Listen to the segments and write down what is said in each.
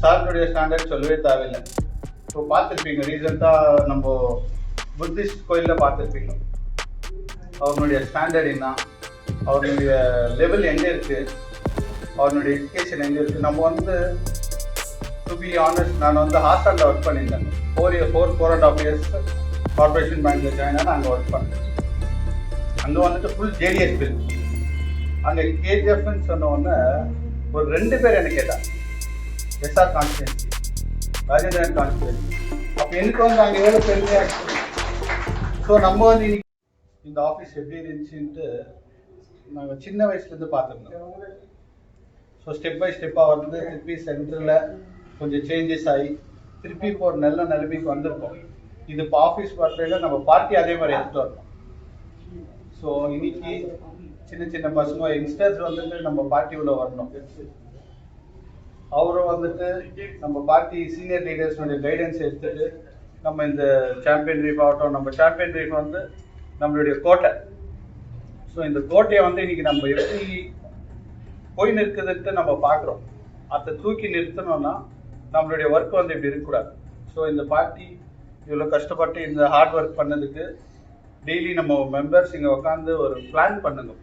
சார்னுடைய standard சொல்லவே தேவையில்லை. இப்போ பார்த்துருப்பீங்க, ரீசெண்டாக நம்ம புத்திஸ்ட் கோயிலில் பார்த்துருப்பீங்க. அவனுடைய ஸ்டாண்டர்ட் என்ன, அவனுடைய லெவல் எங்கே இருக்குது, அவனுடைய எஜுகேஷன் எங்கே இருக்குது. நம்ம வந்து டு பி ஆனஸ்ட், நான் வந்து ஹாஸ்டலில் ஒர்க் பண்ணியிருந்தேன். 4.5 இயர்ஸ் கார்பரேஷன் பேங்க்கில் ஜாயின் ஆன அங்கே ஒர்க் பண்ணேன். அங்கே வந்துட்டு ஃபுல் ஜேடிஎஸ் பில். அங்கே கேஜிஎஃப்னு சொன்ன உடனே ஒரு 2 பேர் என்ன கேட்டாங்க, எஸ்ஆர் கான்ஸ்டிடென்சி, ராஜேந்திரன் கான்ஸ்டிடென்சி. அப்போ எனக்கு வந்து அங்கே எவ்வளோ பெருமையாக இருக்குது. ஸோ நம்ம வந்து இந்த ஆஃபீஸ் எப்படி இருந்துச்சுன்ட்டு நாங்கள் சின்ன வயசுலேருந்து பார்த்துருந்தோம். ஸோ ஸ்டெப் பை ஸ்டெப்பாக வந்து திருப்பி சென்டரில் கொஞ்சம் சேஞ்சஸ் ஆகி திருப்பி இப்போ ஒரு நல்ல நிலைமைக்கு வந்திருக்கோம். இது இப்போ ஆஃபீஸ் பார்ட்டியில் நம்ம பார்ட்டி அதே மாதிரி எடுத்துகிட்டு வரணும். ஸோ இன்னைக்கு சின்ன சின்ன பசங்க யங்ஸ்டர்ஸ் வந்துட்டு நம்ம பார்ட்டி உள்ள வரணும். அவரும் வந்துட்டு நம்ம பார்ட்டி சீனியர் லீடர்ஸோடைய கைடன்ஸ் எடுத்துட்டு நம்ம இந்த சாம்பியன் ரீஃப் ஆகட்டும், நம்ம சாம்பியன் ரீஃப் வந்து நம்மளுடைய கோட்டை. ஸோ இந்த கோட்டையை வந்து இன்னைக்கு நம்ம எப்படி போய் நிற்குதுன்ட்டு நம்ம பார்க்குறோம். அதை தூக்கி நிறுத்தணும்னா நம்மளுடைய ஒர்க் வந்து இப்படி இருக்கக்கூடாது. ஸோ இந்த பார்ட்டி இவ்வளோ கஷ்டப்பட்டு இந்த ஹார்ட் ஒர்க் பண்ணதுக்கு டெய்லி நம்ம மெம்பர்ஸ் இங்கே உட்காந்து ஒரு பிளான் பண்ணுங்க.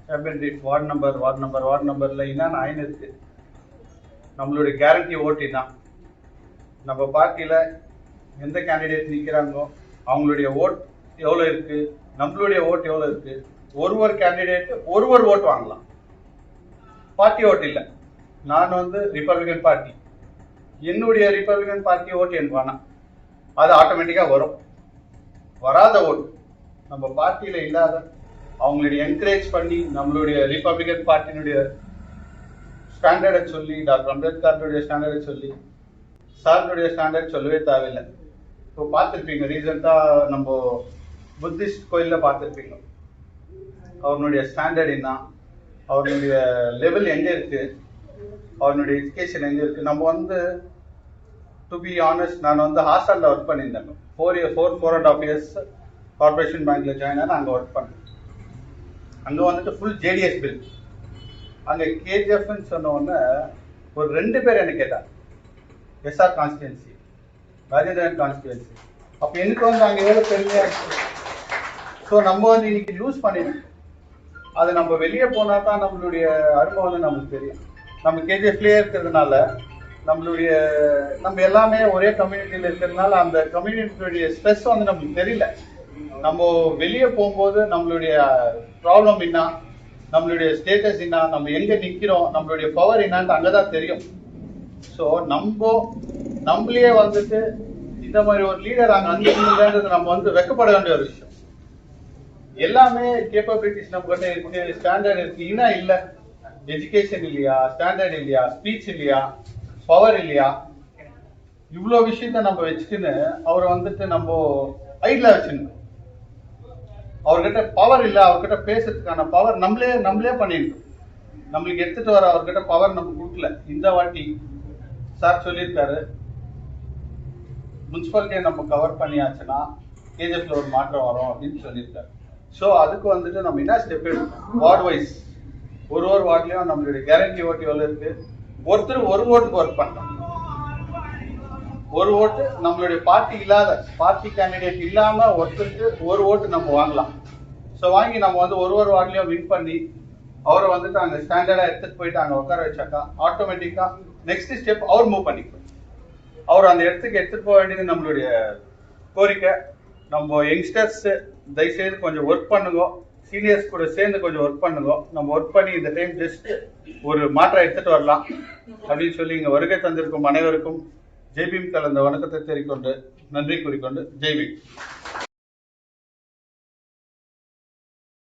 சாம்பியன் ரீஃப் வார்டு நம்பரில் என்னென்ன ஆயின் இருக்கு, நம்மளுடைய கேரண்டி ஓட்டு என்ன, நம்ம பார்ட்டியில் எந்த கேண்டிடேட் நிற்கிறாங்களோ அவங்களுடைய ஓட் எவ்வளோ இருக்குது, நம்மளுடைய ஓட் எவ்வளோ இருக்குது. ஒரு கேண்டிடேட்டு ஒரு ஓட் வாங்கலாம். பார்ட்டி ஓட்டு இல்லை. நான் வந்து ரிப்பப்ளிகன் பார்ட்டி, என்னுடைய ரிப்பப்ளிகன் பார்ட்டி ஓட்டு எனக்கு வேணாம். அது ஆட்டோமேட்டிக்காக வரும். வராத ஓட்டு நம்ம பார்ட்டியில் இல்லாத அவங்களுடைய என்கரேஜ் பண்ணி நம்மளுடைய ரிப்பப்ளிகன் பார்ட்டியினுடைய ஸ்டாண்டர்டை சொல்லி, டாக்டர் அம்பேத்கருடைய ஸ்டாண்டர்டை சொல்லி, சார்னுடைய ஸ்டாண்டர்ட் சொல்லவே தேவையில்லை. இப்போ பார்த்துருப்பீங்க, ரீசெண்டாக நம்ம புத்திஸ்ட் கோயிலில் பார்த்துருப்பீங்க. அவனுடைய ஸ்டாண்டர்ட் என்ன, அவனுடைய லெவல் எங்கே இருக்குது, அவனுடைய எஜுகேஷன் எங்கே இருக்குது. நம்ம வந்து டு பி ஆனஸ்ட், நான் வந்து ஹாஸ்டலில் ஒர்க் பண்ணியிருந்தேன். 4.5 இயர்ஸ் கார்பரேஷன் பேங்க்கில் ஜாயின் ஆன அங்கே ஒர்க் பண்ணேன். அங்கே வந்துட்டு ஃபுல் ஜேடிஎஸ் பில். அங்கே கேஜிஎஃப்னு சொன்ன உடனே ஒரு 2 பேர் என்ன கேட்டாங்க, எஸ்ஆர் கான்ஸ்டிடென்சி, ராஜேந்திரன் கான்ஸ்டிடென்சி. அப்போ எனக்கு வந்து அங்கே எவ்வளோ பெருமையாக இருக்குது. ஸோ நம்ம வந்து இன்னைக்கு யூஸ் பண்ணிடணும். அது நம்ம வெளியே போனால் தான் நம்மளுடைய அருமை வந்து நமக்கு தெரியும். நம்ம கேஜிஎஃப்லேயே இருக்கிறதுனால நம்ம எல்லாமே ஒரே கம்யூனிட்டியில் இருக்கிறதுனால அந்த கம்யூனிட்டியுடைய ஸ்ட்ரெஸ் வந்து நமக்கு தெரியல. நம்ம வெளியே போகும்போது நம்மளுடைய ப்ராப்ளம் என்ன, நம்மளுடைய ஸ்டேட்டஸ் என்ன, நம்ம எங்கே நிற்கிறோம், நம்மளுடைய பவர் என்னான்ட்டு அங்கே தான் தெரியும். ஸோ நம்மளே வந்துட்டு இந்த மாதிரி ஒரு லீடர் அங்கே அனுப்பின்றது நம்ம வந்து வெக்கப்பட வேண்டிய ஒரு விஷயம். எல்லாமே கேப்பபிலிட்டிஸ் நம்ம கிட்ட இருக்கு, ஸ்டாண்டர்ட் இருக்கு. இன்னா இல்லை, எஜுகேஷன் இல்லையா, ஸ்டாண்டர்ட் இல்லையா, ஸ்பீச் இல்லையா, பவர் இல்லையா, இவ்வளோ விஷயத்த நம்ம வச்சுக்கின்னு அவரை வந்துட்டு நம்ம ஐடில் வச்சுக்கணும். அவர்கிட்ட பவர் இல்லை, அவர்கிட்ட பேசுறதுக்கான பவர் நம்மளே பண்ணிருக்கோம். நம்மளுக்கு எடுத்துட்டு வர அவர்கிட்ட பவர் நம்ம கொடுக்கல. இந்த வாட்டி சார் சொல்லியிருக்காரு, முனிசிபாலிட்டியை நம்ம கவர் பண்ணியாச்சுன்னா கேஜிஎஃப்ல ஒரு மாற்றம் வரும் அப்படின்னு சொல்லியிருக்காரு. ஸோ அதுக்கு வந்துட்டு நம்ம என்ன ஸ்டெப் எடுக்கணும், வார்டு வைஸ் ஒரு வார்ட்லையும் நம்மளுடைய கேரண்டி ஓட்டு எவ்வளோ இருக்கு, ஒருத்தர் ஒரு ஓட்டுக்கு ஒர்க் பண்ணலாம். ஒரு ஓட்டு நம்மளுடைய பார்ட்டி இல்லாத, பார்ட்டி கேண்டிடேட் இல்லாம ஒருத்தருக்கு ஒரு ஓட்டு நம்ம வாங்கலாம். ஸோ வாங்கி நம்ம வந்து ஒரு வார்ட்லையும் வின் பண்ணி அவரை வந்துட்டு அங்கே ஸ்டாண்டர்டா எடுத்துட்டு போயிட்டு அங்கே உட்கார வச்சாக்கா ஆட்டோமேட்டிக்கா நெக்ஸ்ட் ஸ்டெப் அவர் மூவ் பண்ணிக்கணும். அவர் அந்த இடத்துக்கு எடுத்துட்டு போக வேண்டியது நம்மளுடைய கோரிக்கை. நம்ம யங்ஸ்டர்ஸ் தயவுசெய்து கொஞ்சம் ஒர்க் பண்ணுங்க, சீனியர்ஸ் கூட சேர்ந்து கொஞ்சம் ஒர்க் பண்ணுங்க. நம்ம ஒர்க் பண்ணி இந்த டைம் ஜஸ்ட் ஒரு மாற்றம் எடுத்துட்டு வரலாம் அப்படின்னு சொல்லி இங்கே வருகை தந்திருக்கும் அனைவருக்கும் ஜெய்பீம் கலந்த வணக்கத்தை தெரிவிக்கொண்டு நன்றி கூறிக்கொண்டு ஜெய்பீம்.